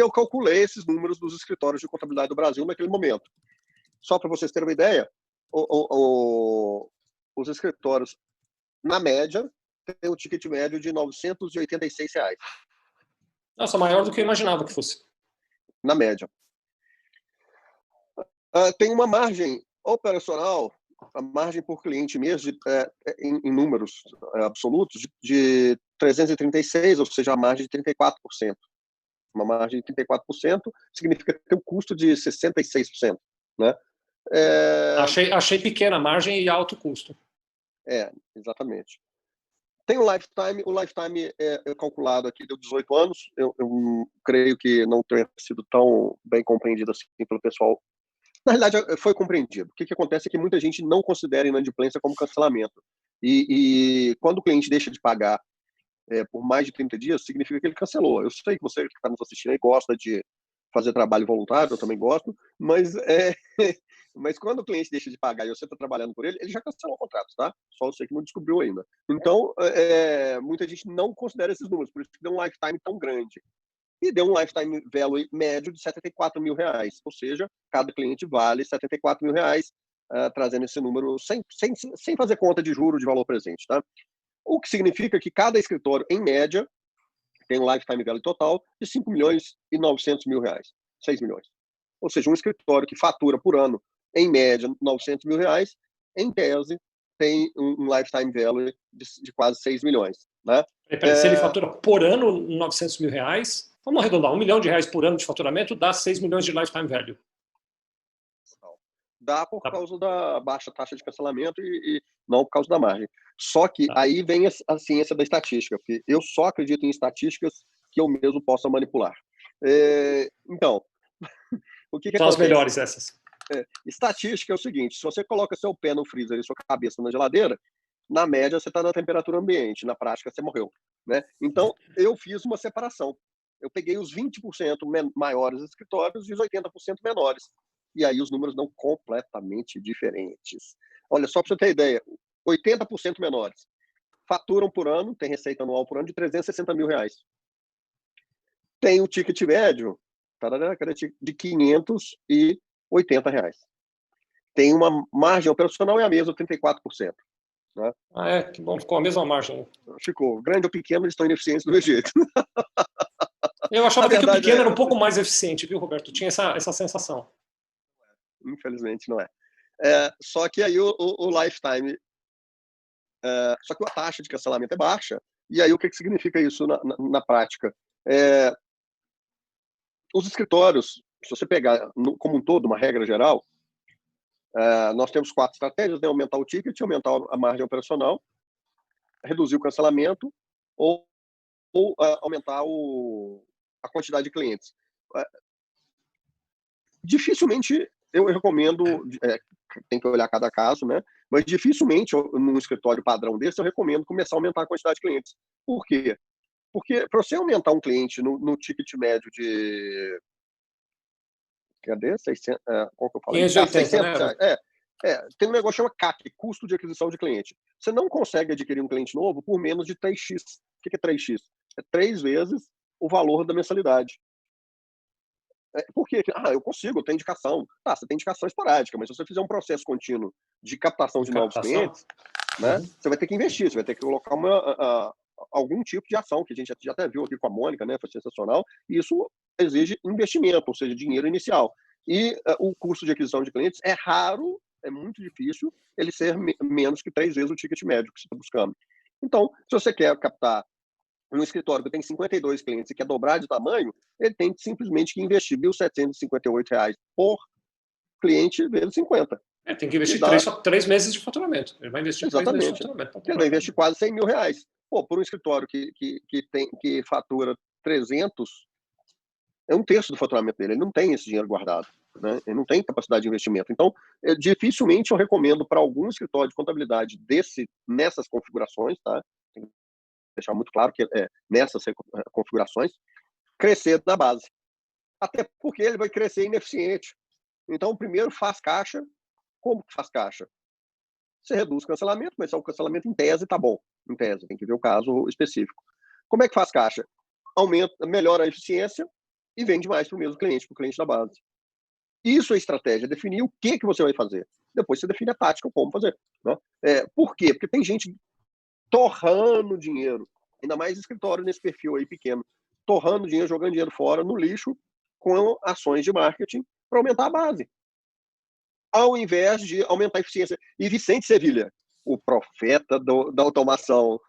eu calculei esses números dos escritórios de contabilidade do Brasil naquele momento. Só para vocês terem uma ideia, os escritórios, na média, têm um ticket médio de R$ 986. Nossa, maior do que eu imaginava que fosse. Na média. Tem uma margem operacional, a margem por cliente mesmo, em números absolutos, de 336, ou seja, a margem de 34%. Uma margem de 34% significa ter um custo de 66%. Né? Achei pequena a margem e alto custo. Exatamente. Tem o lifetime é calculado aqui, deu 18 anos. Eu creio que não tenha sido tão bem compreendido assim pelo pessoal. Na realidade, foi compreendido. O que acontece é que muita gente não considera inadimplência como cancelamento. E quando o cliente deixa de pagar por mais de 30 dias, significa que ele cancelou. Eu sei que você que está nos assistindo aí gosta de fazer trabalho voluntário, eu também gosto, mas quando o cliente deixa de pagar e você está trabalhando por ele, ele já cancelou o contrato, tá? Só você que não descobriu ainda. Então, muita gente não considera esses números, por isso que deu um lifetime tão grande. E deu um lifetime value médio de R$74 mil, ou seja, cada cliente vale R$74 mil, trazendo esse número sem fazer conta de juros de valor presente, tá? O que significa que cada escritório, em média, tem um lifetime value total de R$5.900.000, 6 milhões. Ou seja, um escritório que fatura por ano, em média, R$900 mil, em tese, tem um lifetime value de quase 6 milhões. Né? Se ele fatura por ano R$900 mil, vamos arredondar, R$1 milhão por ano de faturamento dá 6 milhões de lifetime value. Dá por causa da baixa taxa de cancelamento e não por causa da margem. Só que aí vem a ciência da estatística, porque eu só acredito em estatísticas que eu mesmo possa manipular. Então, o que são acontece? As melhores essas. Estatística é o seguinte, se você coloca seu pé no freezer e sua cabeça na geladeira, na média você está na temperatura ambiente, na prática você morreu. Né? Então, eu fiz uma separação. Eu peguei os 20% maiores escritórios e os 80% menores. E aí os números dão completamente diferentes. Olha, só para você ter ideia, 80% menores faturam por ano, tem receita anual por ano de R$360 mil. Tem o ticket médio de R$580. Tem uma margem operacional, é a mesma, 34%. Né? Que bom, ficou a mesma margem. Ficou. Grande ou pequeno, eles estão ineficientes do mesmo jeito. Eu achava que o pequeno era um pouco mais eficiente, viu, Roberto? Tinha essa sensação. Infelizmente não é. Só que aí o lifetime, só que a taxa de cancelamento é baixa, e aí o que significa isso na prática? Os escritórios, se você pegar como um todo, uma regra geral, nós temos 4 estratégias, né? Aumentar o ticket, aumentar a margem operacional, reduzir o cancelamento ou aumentar a quantidade de clientes. Dificilmente eu recomendo, tem que olhar cada caso, né? Mas dificilmente, num escritório padrão desse, eu recomendo começar a aumentar a quantidade de clientes. Por quê? Porque para você aumentar um cliente no ticket médio de... Cadê? 600, qual que eu falei? 580, R$600, né? Tem um negócio que chama CAC, custo de aquisição de cliente. Você não consegue adquirir um cliente novo por menos de 3x. O que é 3x? É 3 vezes o valor da mensalidade. Por quê? Eu consigo, eu tenho indicação. Você tem indicação esporádica, mas se você fizer um processo contínuo de captação de novos clientes, né, você vai ter que investir, você vai ter que colocar algum tipo de ação, que a gente já até viu aqui com a Mônica, né, foi sensacional, e isso exige investimento, ou seja, dinheiro inicial. E o custo de aquisição de clientes é raro, é muito difícil ele ser menos que 3 vezes o ticket médio que você está buscando. Então, se você quer captar um escritório que tem 52 clientes e quer dobrar de tamanho, ele tem simplesmente que investir R$ 1.758 por cliente vezes 50. Tem que investir 3 meses de faturamento. Ele vai investir 3 meses de faturamento. Ele vai investir quase R$100 mil. Por um escritório que fatura 300, é um terço do faturamento dele. Ele não tem esse dinheiro guardado. Né? Ele não tem capacidade de investimento. Então, dificilmente eu recomendo para algum escritório de contabilidade nessas configurações, tá? Tem que deixar muito claro que nessas configurações, crescer na base. Até porque ele vai crescer ineficiente. Então, primeiro faz caixa. Como que faz caixa? Você reduz o cancelamento, mas o cancelamento em tese está bom. Em tese, tem que ver o caso específico. Como é que faz caixa? Melhora a eficiência e vende mais para o mesmo cliente, para o cliente da base. Isso é estratégia, definir o que você vai fazer. Depois você define a tática, como fazer. Né? Por quê? Porque tem gente torrando dinheiro, ainda mais escritório nesse perfil aí pequeno, torrando dinheiro, jogando dinheiro fora, no lixo, com ações de marketing para aumentar a base, ao invés de aumentar a eficiência. E Vicente Sevilha, o profeta da automação,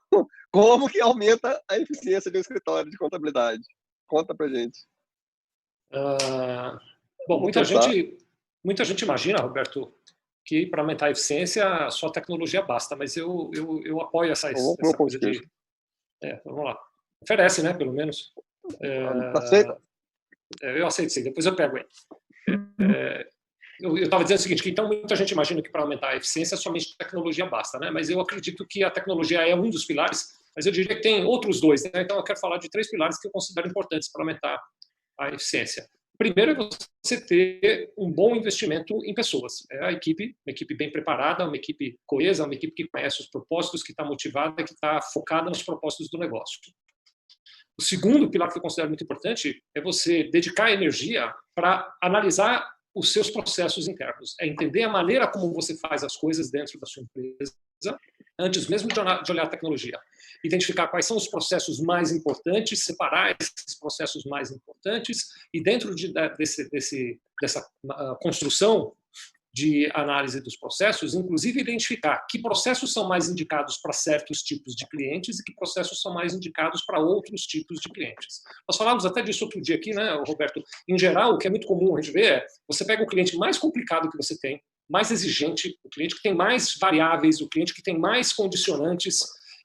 como que aumenta a eficiência de um escritório de contabilidade? Conta pra gente. Bom, muita gente imagina, Roberto, que para aumentar a eficiência só a tecnologia basta, mas eu apoio essa coisa de... vamos lá. Oferece, né, pelo menos. Eu aceito sim, depois eu pego aí. Eu estava dizendo o seguinte, que então muita gente imagina que para aumentar a eficiência somente tecnologia basta, né? Mas eu acredito que a tecnologia é um dos pilares, mas eu diria que tem outros dois, né? Então eu quero falar de 3 pilares que eu considero importantes para aumentar a eficiência. Primeiro é você ter um bom investimento em pessoas. Uma equipe bem preparada, uma equipe coesa, uma equipe que conhece os propósitos, que está motivada, que está focada nos propósitos do negócio. O segundo pilar que eu considero muito importante é você dedicar energia para analisar os seus processos internos. É entender a maneira como você faz as coisas dentro da sua empresa, antes mesmo de olhar a tecnologia. Identificar quais são os processos mais importantes, separar esses processos mais importantes e dentro dessa construção de análise dos processos, inclusive identificar que processos são mais indicados para certos tipos de clientes e que processos são mais indicados para outros tipos de clientes. Nós falamos até disso outro dia aqui, né, Roberto? Em geral, o que é muito comum a gente ver é você pega o cliente mais complicado que você tem, mais exigente, o cliente que tem mais variáveis, o cliente que tem mais condicionantes,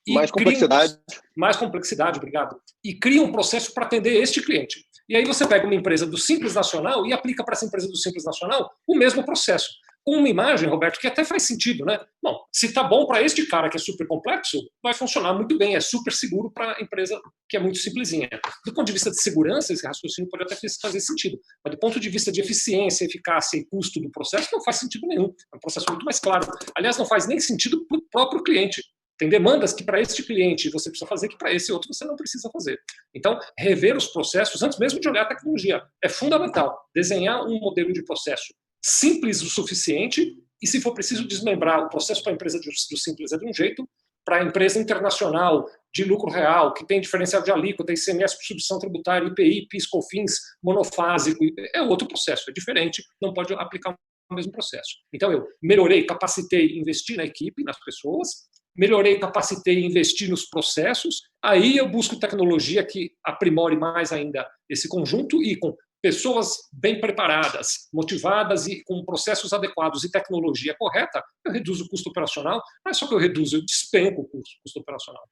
e mais complexidade. Mais complexidade, obrigado. E cria um processo para atender este cliente. E aí você pega uma empresa do Simples Nacional e aplica para essa empresa do Simples Nacional o mesmo processo. Com uma imagem, Roberto, que até faz sentido, né? Bom, se tá bom para este cara que é super complexo, vai funcionar muito bem, é super seguro para a empresa que é muito simplesinha. Do ponto de vista de segurança, esse raciocínio pode até fazer sentido, mas do ponto de vista de eficiência, eficácia e custo do processo, não faz sentido nenhum. É um processo muito mais claro. Aliás, não faz nem sentido para o próprio cliente. Tem demandas que para este cliente você precisa fazer que para esse outro você não precisa fazer. Então, rever os processos antes mesmo de olhar a tecnologia é fundamental. Desenhar um modelo de processo simples o suficiente e, se for preciso, desmembrar o processo para a empresa do simples é de um jeito, para a empresa internacional de lucro real, que tem diferencial de alíquota, ICMS por substituição tributária, IPI, PIS, COFINS, monofásico, é outro processo, é diferente, não pode aplicar o mesmo processo. Então, eu melhorei, capacitei, investi na equipe, nas pessoas, melhorei, capacitei e investi nos processos, aí eu busco tecnologia que aprimore mais ainda esse conjunto e com pessoas bem preparadas, motivadas e com processos adequados e tecnologia correta, eu reduzo o custo operacional, não é só que eu reduzo, eu despenco o custo operacional.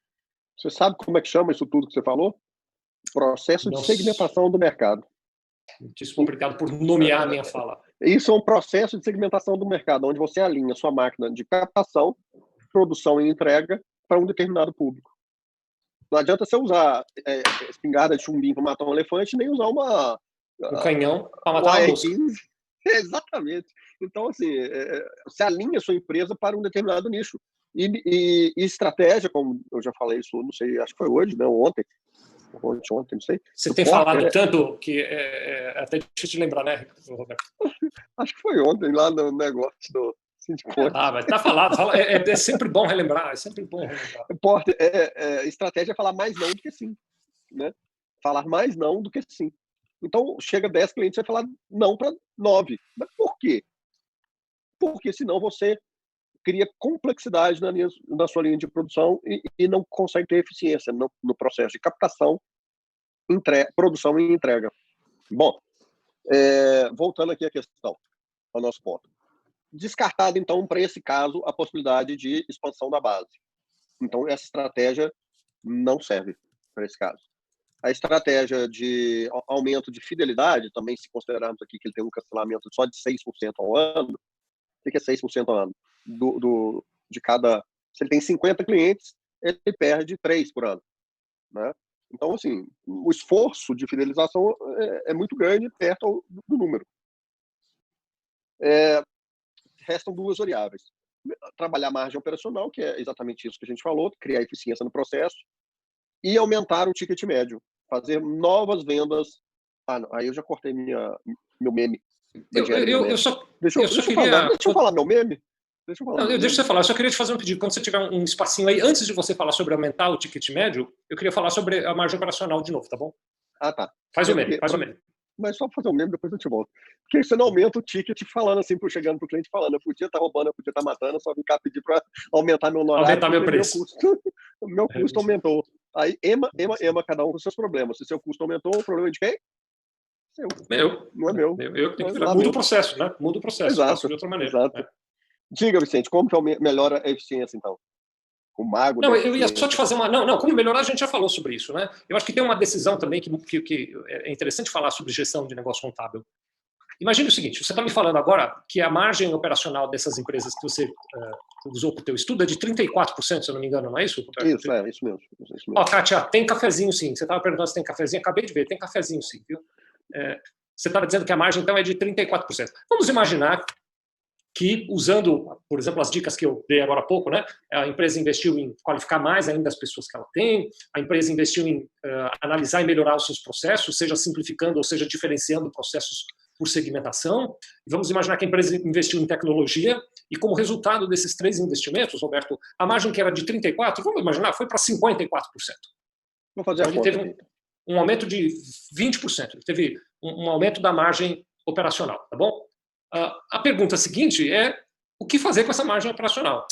Você sabe como é que chama isso tudo que você falou? Processo de segmentação do mercado. Muitíssimo obrigado por nomear a minha fala. Isso é um processo de segmentação do mercado, onde você alinha sua máquina de captação, produção e entrega para um determinado público. Não adianta você usar espingarda de chumbinho para matar um elefante, nem usar um canhão para matar uma mosca. Exatamente. Então, assim, você alinha a sua empresa para um determinado nicho. E estratégia, como eu já falei isso, não sei, acho que foi hoje, né, ontem, não sei. Você tem falado tanto que é até difícil de lembrar, né, Roberto? Acho que foi ontem, lá no negócio do mas tá falado. É sempre bom relembrar, é sempre bom relembrar. Estratégia é falar mais não do que sim, né? Falar mais não do que sim. Então, chega 10 clientes, você vai falar não para 9. Mas por quê? Porque senão você cria complexidade na sua linha de produção e não consegue ter eficiência no processo de captação, produção e entrega. Bom, voltando aqui à questão, ao nosso ponto. Descartado, então, para esse caso, a possibilidade de expansão da base. Então, essa estratégia não serve para esse caso. A estratégia de aumento de fidelidade, também se considerarmos aqui que ele tem um cancelamento só de 6% ao ano, o que é 6% ao ano? De cada... Se ele tem 50 clientes, ele perde 3 por ano. Né? Então, assim, o esforço de fidelização é muito grande perto do número. Restam 2 variáveis. Trabalhar a margem operacional, que é exatamente isso que a gente falou, criar eficiência no processo, e aumentar o ticket médio, fazer novas vendas Não, aí eu já cortei meu meme. Eu só Deixa eu falar meu meme. Deixa você falar, eu só queria te fazer um pedido. Quando você tiver um espacinho aí, antes de você falar sobre aumentar o ticket médio, eu queria falar sobre a margem operacional de novo, tá bom? Tá. Faz o meme. Mas só fazer o meme, depois eu te volto. Porque você não aumenta o ticket falando assim, chegando pro cliente falando, eu podia estar roubando, eu podia estar matando, eu só vim cá pedir para aumentar meu honorário. Aumentar meu preço. Meu custo aumentou. Aí, cada um com seus problemas. Se seu custo aumentou, o problema é de quem? Seu. Não é meu. Eu tenho que virar. Muda o processo, né? Muda o processo. Exato. Faço de outra maneira. Exato. Né? Diga, Vicente, como que melhora a eficiência, então? O mago. Não, eu ia só te fazer uma. Não, como melhorar, a gente já falou sobre isso, né? Eu acho que tem uma decisão também que é interessante falar sobre gestão de negócio contábil. Imagine o seguinte: você está me falando agora que a margem operacional dessas empresas que você usou para o teu estudo é de 34%, se eu não me engano, não é isso, Roberto? Isso mesmo. Kátia, tem cafezinho sim. Você estava perguntando se tem cafezinho. Acabei de ver, tem cafezinho sim, viu? Você estava dizendo que a margem, então, é de 34%. Vamos imaginar que, usando, por exemplo, as dicas que eu dei agora há pouco, né, a empresa investiu em qualificar mais ainda as pessoas que ela tem, a empresa investiu em analisar e melhorar os seus processos, seja simplificando ou seja diferenciando processos por segmentação. Vamos imaginar que a empresa investiu em tecnologia e, como resultado desses 3 investimentos, Roberto, a margem que era de 34%, vamos imaginar, foi para 54%. Vou fazer então, ele teve um aumento de 20%, ele teve um aumento da margem operacional, tá bom? A pergunta seguinte é: o que fazer com essa margem operacional?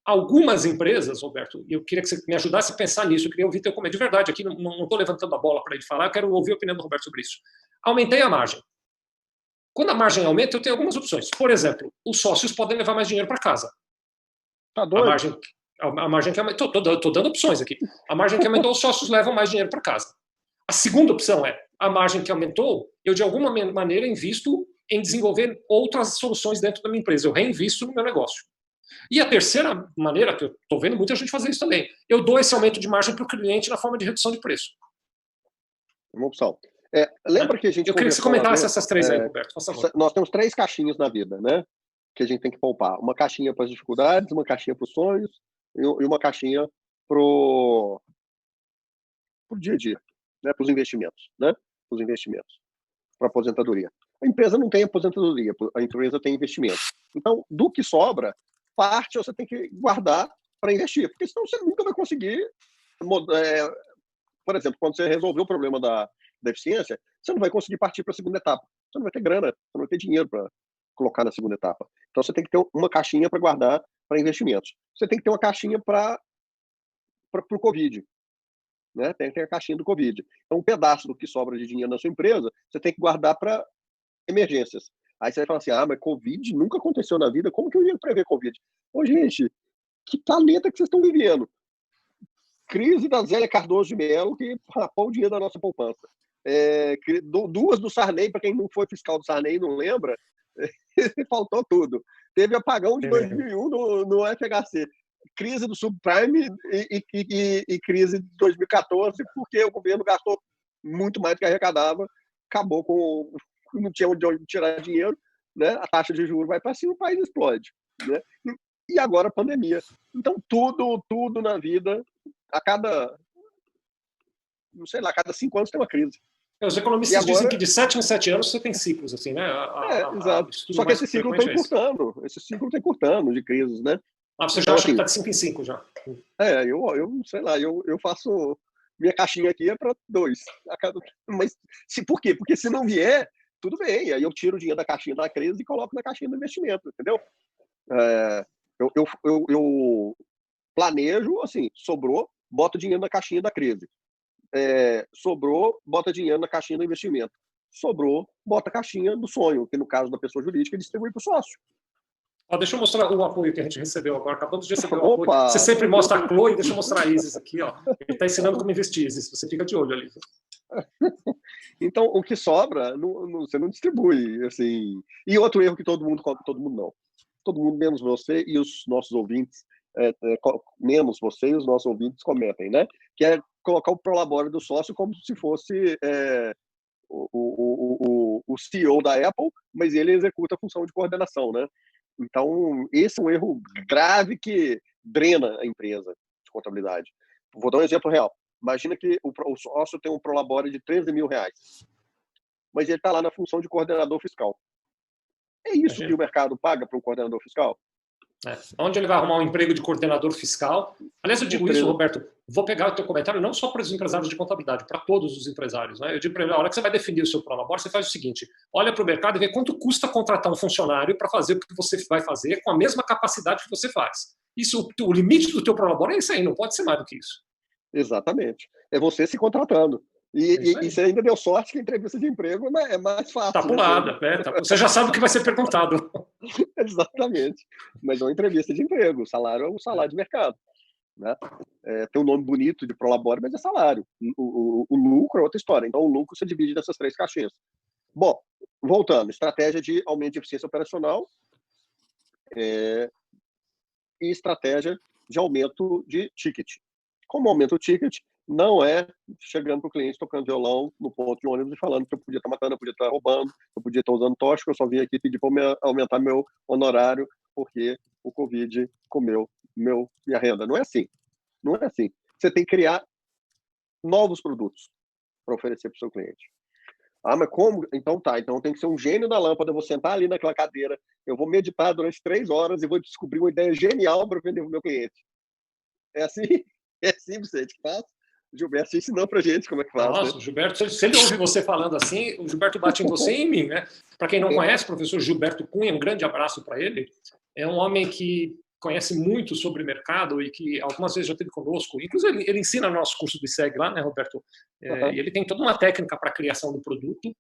Algumas empresas, Roberto, eu queria que você me ajudasse a pensar nisso, eu queria ouvir teu comentário. De verdade, aqui não estou levantando a bola para ele falar, eu quero ouvir a opinião do Roberto sobre isso. Aumentei a margem. Quando a margem aumenta, eu tenho algumas opções. Por exemplo, os sócios podem levar mais dinheiro para casa. Tá doido? A margem que aumentou, estou dando opções aqui. A margem que aumentou, os sócios levam mais dinheiro para casa. A segunda opção é: a margem que aumentou, eu de alguma maneira invisto em desenvolver outras soluções dentro da minha empresa. Eu reinvisto no meu negócio. E a terceira maneira, que eu estou vendo muita gente fazer isso também, eu dou esse aumento de margem para o cliente na forma de redução de preço. Uma opção. Lembra que a gente... Eu queria que você comentasse essas 3 aí, Roberto, por favor. Nós temos 3 caixinhas na vida, né? Que a gente tem que poupar. Uma caixinha para as dificuldades, uma caixinha para os sonhos e uma caixinha para o dia a dia, né? Para os investimentos, né? Para os investimentos, para a aposentadoria. A empresa não tem aposentadoria, a empresa tem investimento. Então, do que sobra, parte você tem que guardar para investir, porque senão você nunca vai conseguir... por exemplo, quando você resolver o problema da eficiência, você não vai conseguir partir para a segunda etapa. Você não vai ter grana, você não vai ter dinheiro para colocar na segunda etapa. Então, você tem que ter uma caixinha para guardar para investimentos. Você tem que ter uma caixinha para o Covid. Né? Tem a caixinha do Covid. Então, um pedaço do que sobra de dinheiro na sua empresa, você tem que guardar para emergências. Aí você vai falar assim: mas Covid nunca aconteceu na vida, como que eu ia prever Covid? Gente, que planeta que vocês estão vivendo? Crise da Zélia Cardoso de Mello, que rapou o dinheiro da nossa poupança. 2 do Sarney, para quem não foi fiscal do Sarney não lembra, faltou tudo. Teve apagão de 2001 no FHC. Crise do subprime e crise de 2014, porque o governo gastou muito mais do que arrecadava, acabou com... não tinha onde tirar dinheiro, né? A taxa de juros vai para cima, o país explode. Né? E agora a pandemia. Então, tudo na vida, a cada 5 anos tem uma crise. Os economistas dizem que de 7 em 7 anos você tem ciclos, assim, né? Exato. Só que esse ciclo está encurtando. Esse ciclo está encurtando de crises, né? Você já acha que está de 5 em 5 já? Eu sei lá, eu faço... Minha caixinha aqui é para 2. Mas por quê? Porque se não vier, tudo bem. Aí eu tiro o dinheiro da caixinha da crise e coloco na caixinha do investimento, entendeu? Eu planejo, assim, sobrou, boto dinheiro na caixinha da crise. Sobrou, bota dinheiro na caixinha do investimento. Sobrou, bota a caixinha do sonho, que no caso da pessoa jurídica, distribui para o sócio. Deixa eu mostrar o apoio que a gente recebeu agora. Acabamos de receber o apoio. Você sempre mostra a Chloe, deixa eu mostrar a Isis aqui. Ó. Ele está ensinando como investir, Isis. Você fica de olho ali. Então, o que sobra, você não distribui. Assim. E outro erro que todo mundo não. Todo mundo, menos você e os nossos ouvintes, menos você e os nossos ouvintes comentem, né? Que é colocar o prolabore do sócio como se fosse o CEO da Apple, mas ele executa a função de coordenação, né? Então, esse é um erro grave que drena a empresa de contabilidade. Vou dar um exemplo real. Imagina que o sócio tem um Prolabore de R$ 13.000, mas ele está lá na função de coordenador fiscal. É isso Imagina. que o mercado paga para um coordenador fiscal? Onde ele vai arrumar um emprego de coordenador fiscal? Aliás, eu digo isso, Roberto, vou pegar o teu comentário não só para os empresários de contabilidade, para todos os empresários. Né? Eu digo para ele, a hora que você vai definir o seu Prolabore, você faz o seguinte, olha para o mercado e vê quanto custa contratar um funcionário para fazer o que você vai fazer com a mesma capacidade que você faz. Isso, o limite do teu Prolabore é isso aí, não pode ser mais do que isso. Exatamente. É você se contratando. E você ainda deu sorte que a entrevista de emprego é mais fácil. Está pulada, você já sabe o que vai ser perguntado. Exatamente. Mas é uma entrevista de emprego. O salário é um salário de mercado. Né? Tem um nome bonito de Prolabore, mas é salário. O lucro é outra história. Então, o lucro você divide nessas 3 caixinhas. Bom, voltando. Estratégia de aumento de eficiência operacional e estratégia de aumento de ticket. Como aumenta o ticket, não é chegando para o cliente tocando violão no ponto de ônibus e falando que eu podia estar matando, eu podia estar roubando, eu podia estar usando tóxico, eu só vim aqui pedir para aumentar meu honorário porque o Covid comeu minha renda. Não é assim. Não é assim. Você tem que criar novos produtos para oferecer para o seu cliente. Ah, mas como? Então tá. Então tem que ser um gênio da lâmpada. Eu vou sentar ali naquela cadeira, eu vou meditar durante 3 horas e vou descobrir uma ideia genial para vender para o meu cliente. É assim? É assim, Vicente, que faz? O Gilberto ensinou pra gente como é que faz. Nossa, né? Gilberto, se ele ouve você falando assim, o Gilberto bate em você e em mim, né? Para quem não conhece, o professor Gilberto Cunha, um grande abraço para ele. É um homem que conhece muito sobre mercado e que algumas vezes já esteve conosco. Inclusive, ele ensina no nosso curso do ISEG lá, né, Roberto? E ele tem toda uma técnica para a criação do produto.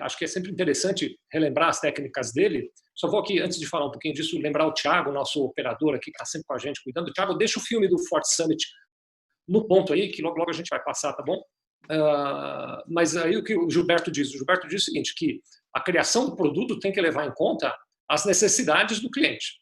Acho que é sempre interessante relembrar as técnicas dele. Só vou aqui, antes de falar um pouquinho disso, lembrar o Thiago, nosso operador aqui, que está sempre com a gente cuidando. Thiago, deixa o filme do Fort Summit no ponto aí, que logo a gente vai passar, tá bom? Mas aí o que o Gilberto diz? O Gilberto diz o seguinte, que a criação do produto tem que levar em conta as necessidades do cliente.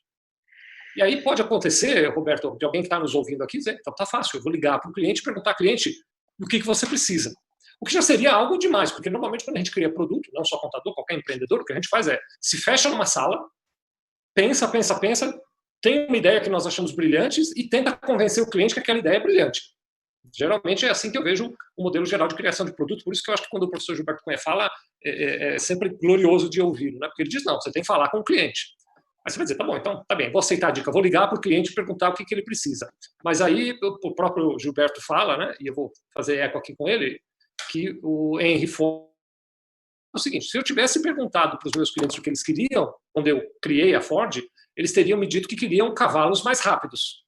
E aí pode acontecer, Roberto, de alguém que está nos ouvindo aqui dizer, então tá fácil, eu vou ligar para o cliente e perguntar ao cliente o que você precisa. O que já seria algo demais, porque normalmente quando a gente cria produto, não só contador, qualquer empreendedor, o que a gente faz é se fecha numa sala, pensa, tem uma ideia que nós achamos brilhante e tenta convencer o cliente que aquela ideia é brilhante. Geralmente é assim que eu vejo o modelo geral de criação de produto, por isso que eu acho que quando o professor Gilberto Cunha fala, é sempre glorioso de ouvi-lo, né? Porque ele diz, não, você tem que falar com o cliente. Aí você vai dizer, tá bom, então tá bem, vou aceitar a dica, vou ligar para o cliente e perguntar o que ele precisa. Mas aí o próprio Gilberto fala, né, e eu vou fazer eco aqui com ele, que o Henry Ford é o seguinte, se eu tivesse perguntado para os meus clientes o que eles queriam, quando eu criei a Ford, eles teriam me dito que queriam cavalos mais rápidos.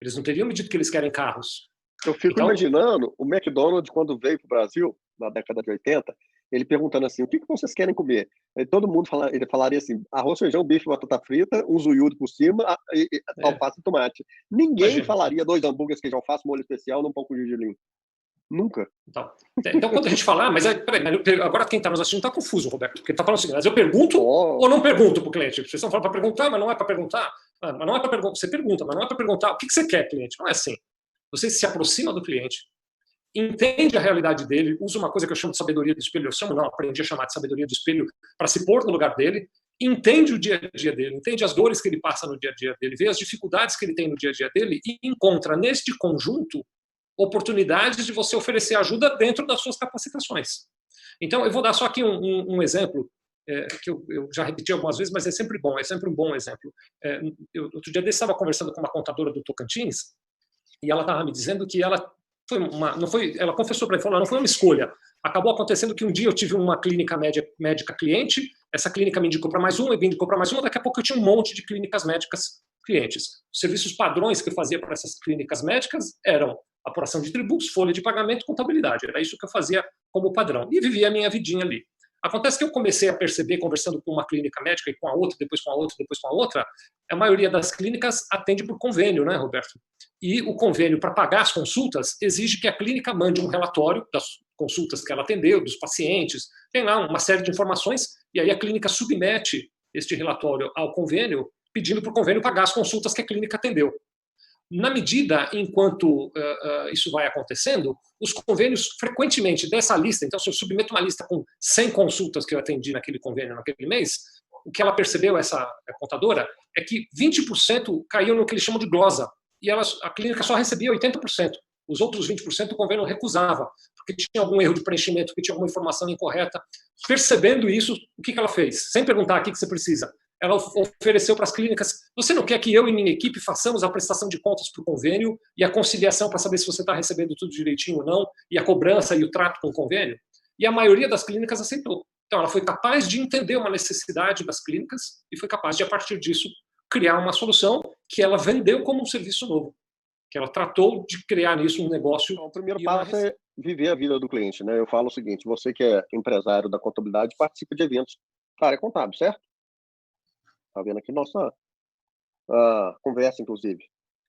Eles não teriam me dito que eles querem carros. Eu fico imaginando o McDonald's, quando veio para o Brasil, na década de 80, ele perguntando assim, o que vocês querem comer? Aí todo mundo ele falaria assim, arroz, feijão, bife, batata frita, um zoiudo por cima, alface e tomate. Ninguém falaria 2 hambúrgueres, queijo alface, molho especial, num pão com gergelim. Nunca. Então, quando a gente fala, mas agora quem está nos assistindo está confuso, Roberto, porque ele está falando assim, mas eu pergunto ou não pergunto para o cliente? Vocês estão falando para perguntar, mas não é para perguntar? Mas não é para perguntar, você pergunta, mas não é para perguntar o que você quer, cliente. Não é assim. Você se aproxima do cliente, entende a realidade dele, usa uma coisa que eu chamo de sabedoria do espelho, aprendi a chamar de sabedoria do espelho para se pôr no lugar dele, entende o dia a dia dele, entende as dores que ele passa no dia a dia dele, vê as dificuldades que ele tem no dia a dia dele e encontra neste conjunto oportunidades de você oferecer ajuda dentro das suas capacitações. Então, eu vou dar só aqui um exemplo, que eu já repeti algumas vezes, mas é sempre um bom exemplo. Outro dia desse estava conversando com uma contadora do Tocantins, e ela estava me dizendo que ela ela confessou para mim, falou, não foi uma escolha. Acabou acontecendo que um dia eu tive uma clínica médica cliente, essa clínica me indicou para mais uma, me indicou para mais uma, daqui a pouco eu tinha um monte de clínicas médicas clientes. Os serviços padrões que eu fazia para essas clínicas médicas eram apuração de tributos, folha de pagamento e contabilidade. Era isso que eu fazia como padrão. E vivia a minha vidinha ali. Acontece que eu comecei a perceber, conversando com uma clínica médica e com a outra, depois com a outra, depois com a outra, a maioria das clínicas atende por convênio, né, Roberto? E o convênio, para pagar as consultas, exige que a clínica mande um relatório das consultas que ela atendeu, dos pacientes, tem lá uma série de informações, e aí a clínica submete este relatório ao convênio, pedindo para o convênio pagar as consultas que a clínica atendeu. Na medida enquanto isso vai acontecendo, os convênios frequentemente dessa lista, então se eu submeto uma lista com 100 consultas que eu atendi naquele convênio naquele mês, o que ela percebeu, essa contadora, é que 20% caíam no que eles chamam de glosa, e a clínica só recebia 80%. Os outros 20% o convênio recusava, porque tinha algum erro de preenchimento, porque tinha alguma informação incorreta. Percebendo isso, o que ela fez? Sem perguntar o que você precisa. Ela ofereceu para as clínicas: você não quer que eu e minha equipe façamos a prestação de contas para o convênio e a conciliação para saber se você está recebendo tudo direitinho ou não, e a cobrança e o trato com o convênio? E a maioria das clínicas aceitou. Então, ela foi capaz de entender uma necessidade das clínicas e foi capaz de, a partir disso, criar uma solução que ela vendeu como um serviço novo, que ela tratou de criar nisso um negócio. Então, o primeiro passo é viver a vida do cliente, né? Eu falo o seguinte: você que é empresário da contabilidade, participa de eventos da área contábil, certo? Está vendo aqui nossa conversa, inclusive.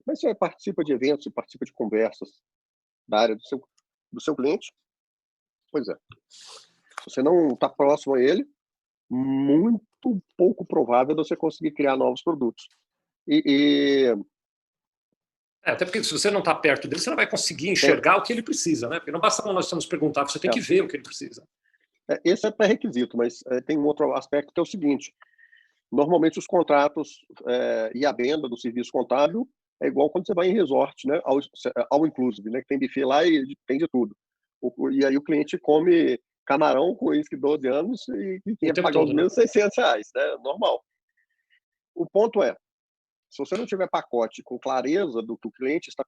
Mas você participa de eventos, você participa de conversas da área do seu cliente? Pois é. Se você não está próximo a ele, muito pouco provável você conseguir criar novos produtos. Até porque se você não está perto dele, você não vai conseguir enxergar o que ele precisa, né? Porque não basta quando nós estamos perguntar, você tem que ver o que ele precisa. Esse é pré-requisito, mas tem um outro aspecto que é o seguinte: normalmente os contratos e a venda do serviço contábil é igual quando você vai em resort, né? Ao inclusive, né? Que tem buffet lá e tem de tudo. E aí o cliente come camarão com uísque 12 anos e tem que pagar os mesmos R$600, né? Normal. O ponto é, se você não tiver pacote com clareza do que o cliente está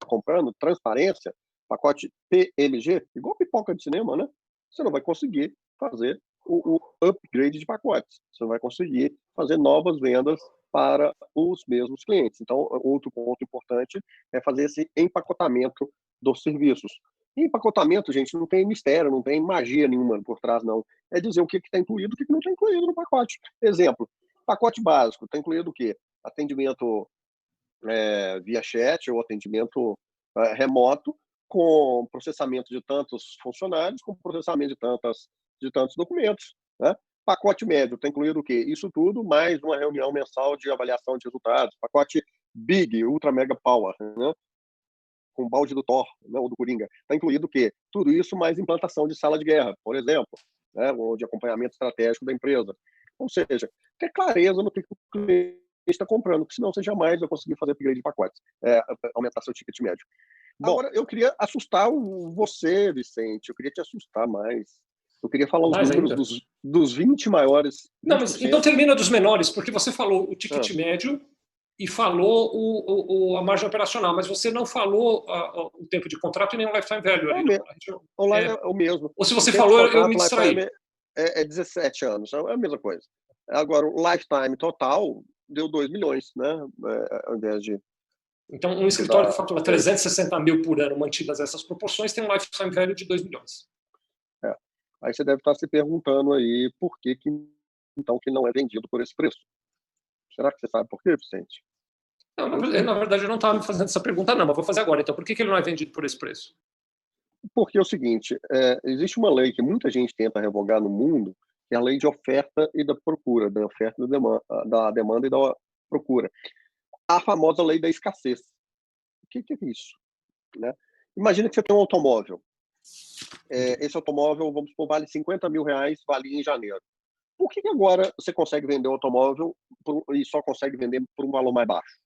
comprando, transparência, pacote PMG, igual pipoca de cinema, né? Você não vai conseguir fazer o upgrade de pacotes. Você não vai conseguir fazer novas vendas para os mesmos clientes. Então, outro ponto importante é fazer esse empacotamento dos serviços. E empacotamento, gente, não tem mistério, não tem magia nenhuma por trás, não. É dizer o que está incluído, o que não está incluído no pacote. Exemplo, pacote básico, está incluído o quê? Atendimento via chat ou atendimento remoto, com processamento de tantos funcionários, com processamento de tantos documentos, né? Pacote médio está incluído o quê? Isso tudo, mais uma reunião mensal de avaliação de resultados. Pacote Big, Ultra Mega Power, né? Com o balde do Thor, né? Ou do Coringa. Está incluído o quê? Tudo isso mais implantação de sala de guerra, por exemplo, né? Ou de acompanhamento estratégico da empresa. Ou seja, ter clareza no que o cliente está comprando, porque senão você jamais vai conseguir fazer upgrade de pacotes, aumentar seu ticket médio. Bom, agora, eu queria assustar você, Vicente, eu queria te assustar mais. Eu queria falar os números dos 20 maiores. 20%. Não, mas então termina dos menores, porque você falou o ticket médio e falou a margem operacional, mas você não falou o tempo de contrato e nem o lifetime value. É o mesmo. Ou se você falou, eu me distraí. É 17 anos, é a mesma coisa. Agora, o lifetime total deu 2 milhões, né? Ao invés de... Então, um escritório que fatura 360 mil por ano, mantidas essas proporções, tem um lifetime value de 2 milhões. Aí você deve estar se perguntando aí por que então, que não é vendido por esse preço. Será que você sabe por quê, Vicente? Não, na verdade, eu não estava me fazendo essa pergunta, não, mas vou fazer agora. Então, por que ele não é vendido por esse preço? Porque é o seguinte, existe uma lei que muita gente tenta revogar no mundo, que é a lei de oferta e da procura, da oferta da demanda e da procura. A famosa lei da escassez. O que é isso? Né? Imagina que você tem um automóvel. Esse automóvel, vamos supor, vale R$50 mil, valia em janeiro. Por que agora você consegue vender o automóvel e só consegue vender por um valor mais baixo?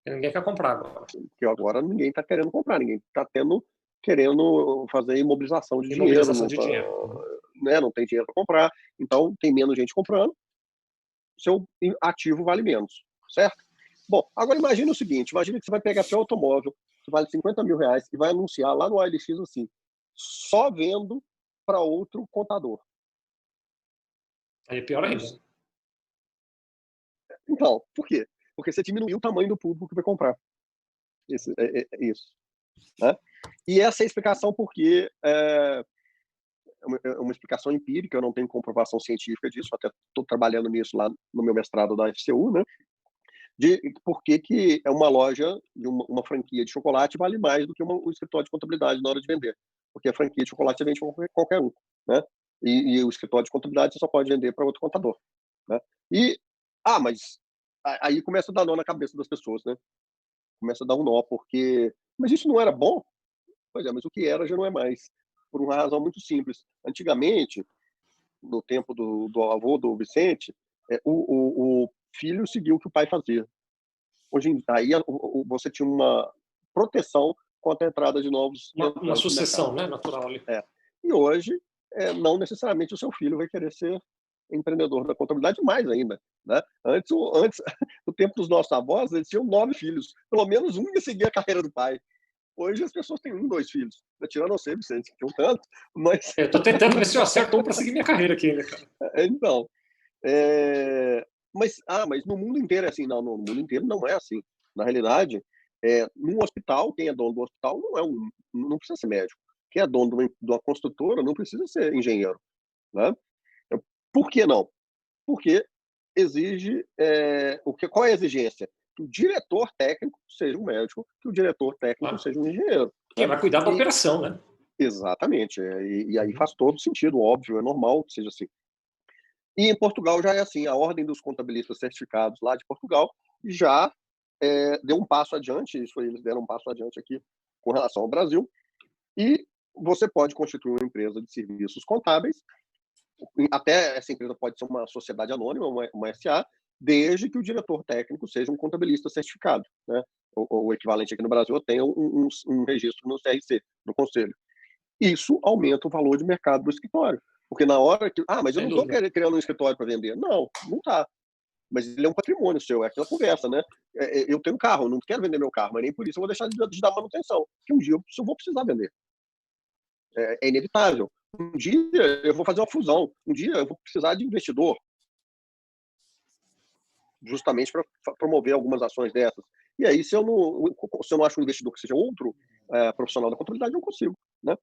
Ninguém quer comprar agora. Porque agora ninguém está querendo comprar, ninguém está querendo fazer imobilização de dinheiro. Né? Não tem dinheiro para comprar, então tem menos gente comprando, seu ativo vale menos, certo? Bom, agora imagine o seguinte, imagine que você vai pegar seu automóvel, que vale R$50 mil, e vai anunciar lá no OLX assim, só vendo para outro contador. Aí é pior ainda. Então, por quê? Porque você diminuiu o tamanho do público que vai comprar. Isso. Né? E essa é a explicação porque é uma explicação empírica, eu não tenho comprovação científica disso, até estou trabalhando nisso lá no meu mestrado da FCU, né? De por que é uma loja, de uma franquia de chocolate vale mais do que um escritório de contabilidade na hora de vender. Porque a franquia de chocolate você vende para qualquer um, né? E o escritório de contabilidade você só pode vender para outro contador, né? Mas aí começa a dar nó na cabeça das pessoas, né? Começa a dar um nó, porque... Mas isso não era bom? Pois é, mas o que era já não é mais. Por uma razão muito simples. Antigamente, no tempo do avô do Vicente, o filho seguiu o que o pai fazia. Hoje aí você tinha uma proteção quanto a entrada de novos Uma sucessão, né, natural ali. E hoje, não necessariamente o seu filho vai querer ser empreendedor da contabilidade, mais ainda. Né? Antes, no tempo dos nossos avós, eles tinham 9 filhos. Pelo menos um ia seguir a carreira do pai. Hoje as pessoas têm 1, 2 filhos. Tirando você, Vicente, que tem um tanto, mas... Eu estou tentando ver se eu acerto um para seguir minha carreira aqui, né, cara? Então, mas no mundo inteiro é assim. Não, no mundo inteiro não é assim. Na realidade, num hospital, quem é dono do hospital não precisa ser médico. Quem é dono de uma construtora não precisa ser engenheiro. Né? Por que não? Porque exige... qual é a exigência? Que o diretor técnico seja um médico, que o diretor técnico seja um engenheiro. Quem vai cuidar da operação, né? Exatamente. E aí faz todo sentido, óbvio, é normal que seja assim. E em Portugal já é assim. A Ordem dos Contabilistas Certificados lá de Portugal já deu um passo adiante. Eles deram um passo adiante aqui com relação ao Brasil. E você pode constituir uma empresa de serviços contábeis. Até essa empresa pode ser uma sociedade anônima, uma SA, desde que o diretor técnico seja um contabilista certificado. Né? O equivalente aqui no Brasil tem um registro no CRC, no Conselho. Isso aumenta o valor de mercado do escritório. Porque na hora que... mas eu não estou criando um escritório para vender. Não está. Mas ele é um patrimônio seu, é aquela conversa, né? Eu tenho um carro, eu não quero vender meu carro, mas nem por isso eu vou deixar de dar manutenção. Porque um dia eu vou precisar vender. É inevitável. Um dia eu vou fazer uma fusão. Um dia eu vou precisar de investidor. Justamente para promover algumas ações dessas. E aí, se eu não acho um investidor que seja outro profissional da contabilidade, eu não consigo. Né?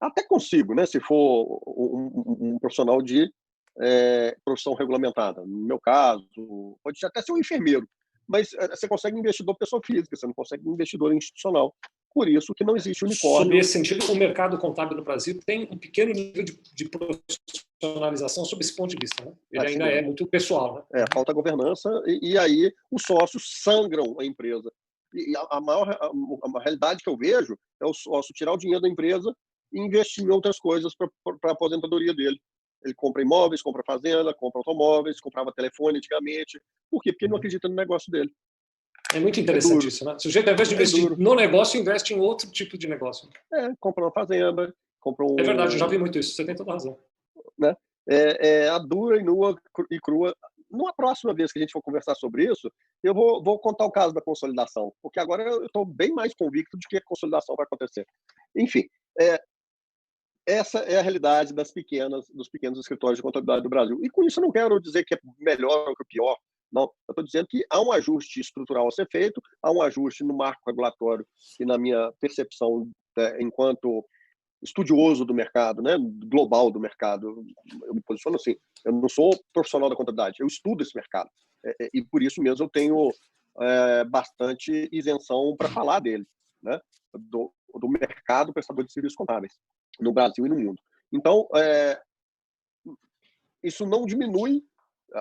Até consigo, né? Se for um profissional de profissão regulamentada. No meu caso, pode até ser um enfermeiro. Mas você consegue investidor pessoa física, você não consegue investidor institucional. Por isso que não existe unicórnio. Sob esse sentido, o mercado contábil no Brasil tem um pequeno nível de profissionalização sob esse ponto de vista. Né? Ele ainda é muito pessoal. Né? Falta governança e aí os sócios sangram a empresa. E a realidade que eu vejo é o sócio tirar o dinheiro da empresa e investir em outras coisas para a aposentadoria dele. Ele compra imóveis, compra fazenda, compra automóveis, comprava telefone antigamente. Por quê? Porque ele não acredita no negócio dele. É muito interessante isso, né? O sujeito, ao invés de investir no negócio, investe em outro tipo de negócio. Compra uma fazenda, compra um... É verdade, eu já vi muito isso, você tem toda a razão. Né? A dura e nua e crua. Numa próxima vez que a gente for conversar sobre isso, eu vou contar o caso da consolidação, porque agora eu estou bem mais convicto de que a consolidação vai acontecer. Enfim, essa é a realidade dos pequenos escritórios de contabilidade do Brasil. E com isso eu não quero dizer que é melhor ou que é pior. Não, eu estou dizendo que há um ajuste estrutural a ser feito, há um ajuste no marco regulatório que, na minha percepção, enquanto estudioso do mercado, né, global do mercado, eu me posiciono assim. Eu não sou profissional da contabilidade, eu estudo esse mercado. E por isso mesmo eu tenho bastante isenção para falar dele, né, do mercado prestador de serviços contábeis, no Brasil e no mundo. Então, isso não diminui,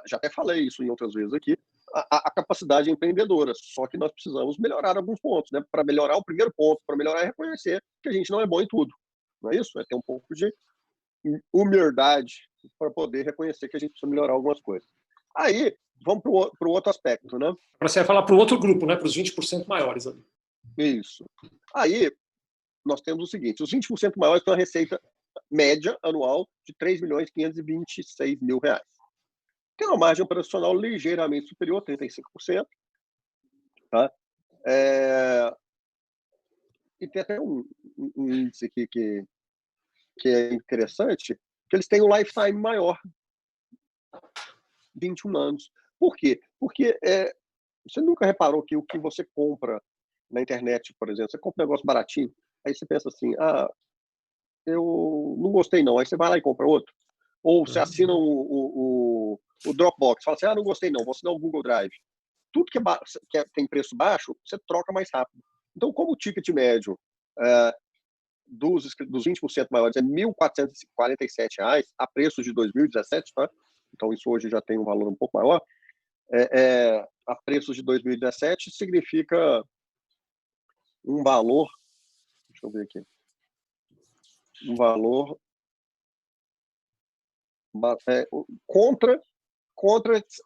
já até falei isso em outras vezes aqui, a capacidade empreendedora, só que nós precisamos melhorar alguns pontos, né? Para melhorar o primeiro ponto, para melhorar é reconhecer que a gente não é bom em tudo, não é isso? É ter um pouco de humildade para poder reconhecer que a gente precisa melhorar algumas coisas. Aí, vamos para o outro aspecto, né? Para você falar para o outro grupo, né? Para os 20% maiores ali. Isso. Aí, nós temos o seguinte, os 20% maiores têm uma receita média anual de R$ 3.526.000. Tem uma margem operacional ligeiramente superior, 35%. Tá? E tem até um índice aqui que é interessante, que eles têm um lifetime maior, 21 anos. Por quê? Porque você nunca reparou que o que você compra na internet, por exemplo, você compra um negócio baratinho, aí você pensa assim, eu não gostei não, aí você vai lá e compra outro. Ou você assina o Dropbox, fala assim, não gostei não, vou assinar o Google Drive. Tudo que tem preço baixo, você troca mais rápido. Então, como o ticket médio dos 20% maiores é R$ 1.447 a preços de 2017, tá? Então isso hoje já tem um valor um pouco maior, a preços de 2017 significa um valor, deixa eu ver aqui, um valor contra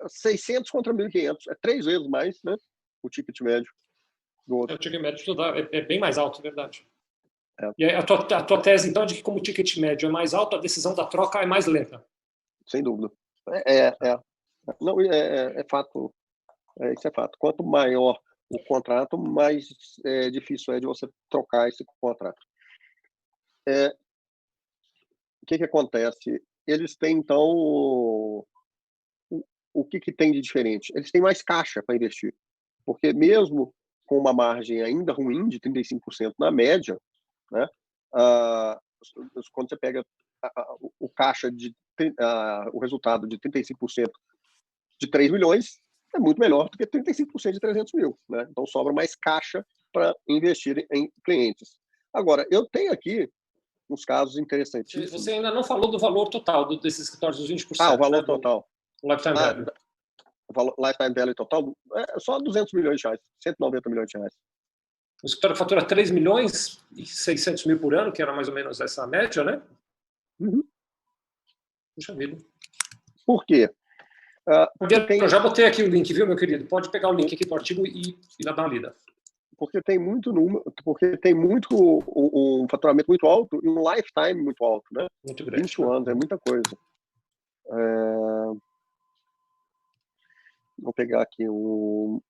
600 contra 1.500, é 3 vezes mais, né, o ticket médio. do outro. O ticket médio é bem mais alto, verdade. É. E a tua tese, então, é de que como o ticket médio é mais alto, a decisão da troca é mais lenta. Sem dúvida. Não, é fato. Isso é fato. Quanto maior o contrato, mais difícil é de você trocar esse contrato. O que acontece? Eles têm, então, o que tem de diferente? Eles têm mais caixa para investir. Porque mesmo com uma margem ainda ruim, de 35% na média, né, quando você pega o caixa o resultado de 35% de 3 milhões, é muito melhor do que 35% de 300 mil. Né? Então, sobra mais caixa para investir em clientes. Agora, eu tenho aqui uns casos interessantíssimos. Você ainda não falou do valor total desses escritórios, dos 20%. O valor total. O lifetime value. O valor, lifetime value total é só 200 milhões de reais, 190 milhões de reais. O escritório fatura 3 milhões e 600 mil por ano, que era mais ou menos essa média, né? Uhum. Puxa vida. Por quê? Eu já botei aqui o link, viu, meu querido? Pode pegar o link aqui do artigo e dar uma lida. Porque tem muito número, porque tem muito um faturamento muito alto e um lifetime muito alto, né? Muito grande. 21 anos, é muita coisa. Vou pegar aqui um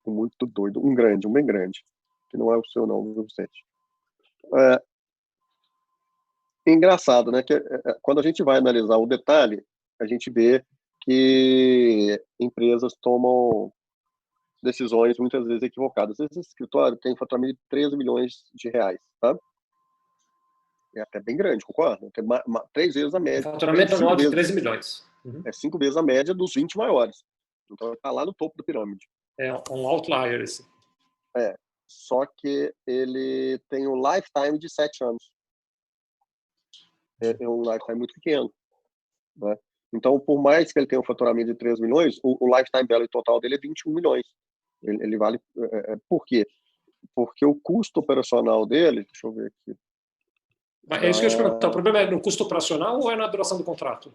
muito doido, um bem grande, que não é o seu não, viu, Vicente? Engraçado, né? Que quando a gente vai analisar o detalhe, a gente vê que empresas tomam decisões muitas vezes equivocadas. Esse escritório tem faturamento de 13 milhões de reais, tá? É até bem grande, concorda? Tem 3 vezes a média. Faturamento anual de 13 milhões. Uhum. 5 vezes a média dos 20 maiores. Então, está lá no topo da pirâmide. É um outlier esse. Só que ele tem um lifetime de 7 anos. É um lifetime muito pequeno. Né? Então, por mais que ele tenha um faturamento de 3 milhões, o lifetime value total dele é 21 milhões. Ele vale... Por quê? Porque o custo operacional dele... Deixa eu ver aqui. É isso que eu ia te perguntar. O problema é no custo operacional ou é na duração do contrato?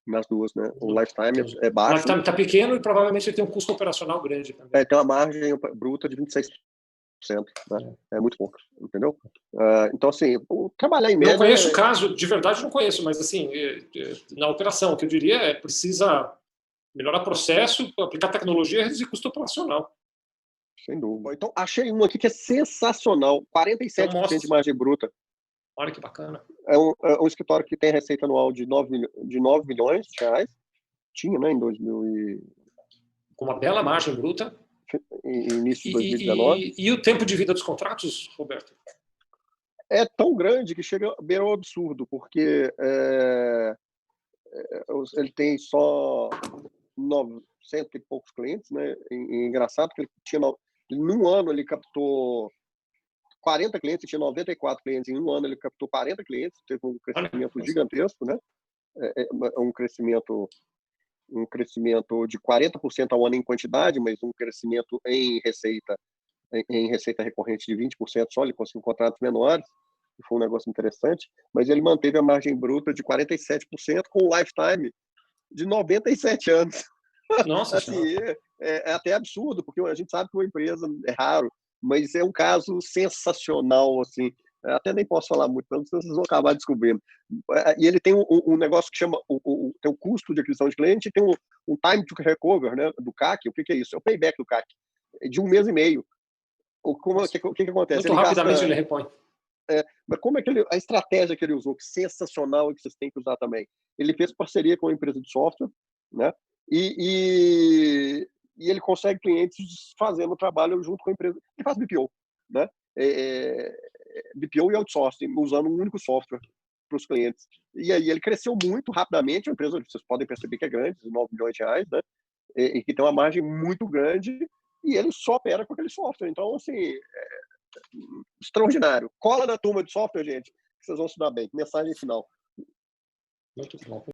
Nas duas, né? O lifetime é baixo. O lifetime está pequeno e provavelmente ele tem um custo operacional grande também. Tem uma margem bruta de 26%. Né? É muito pouco, entendeu? Então, assim, trabalhar em média... Não conheço o caso, de verdade não conheço, mas, assim, na operação, o que eu diria é precisa melhorar processo, aplicar tecnologia e reduzir custo operacional. Sem dúvida. Então, achei um aqui que é sensacional, 47% de margem bruta. Olha que bacana. É um escritório que tem receita anual de 9 milhões de reais. Tinha, né, em 2000 com uma bela margem bruta. Início de 2019. E o tempo de vida dos contratos, Roberto? É tão grande que chega a beira o absurdo, porque ele tem só 900 e poucos clientes, né? Engraçado que num ano ele captou 40 clientes, tinha 94 clientes, em um ano ele captou 40 clientes, teve um crescimento gigantesco, né? Um crescimento de 40% ao ano em quantidade, mas um crescimento em receita recorrente de 20% só, ele conseguiu contratos menores, que foi um negócio interessante, mas ele manteve a margem bruta de 47% com um lifetime de 97 anos. Nossa, assim, é até absurdo, porque a gente sabe que uma empresa é raro, mas é um caso sensacional, assim. Até nem posso falar muito, senão vocês vão acabar descobrindo. E ele tem um negócio que chama tem o custo de aquisição de cliente e tem um time to recover, né, do CAC. O que é isso? É o payback do CAC, de 1 mês e meio. O que acontece? Muito rapidamente ele repõe. Mas como é que a estratégia que ele usou, que sensacional e que vocês têm que usar também? Ele fez parceria com uma empresa de software, né? E ele consegue clientes fazendo o trabalho junto com a empresa. Ele faz BPO, né? BPO e outsourcing, usando um único software para os clientes. E aí ele cresceu muito rapidamente, a empresa, vocês podem perceber que é grande, 9 milhões de reais, né? E que tem uma margem muito grande, e ele só opera com aquele software. Então, assim, extraordinário. Cola na turma de software, gente, que vocês vão estudar bem. Mensagem final. Muito bom.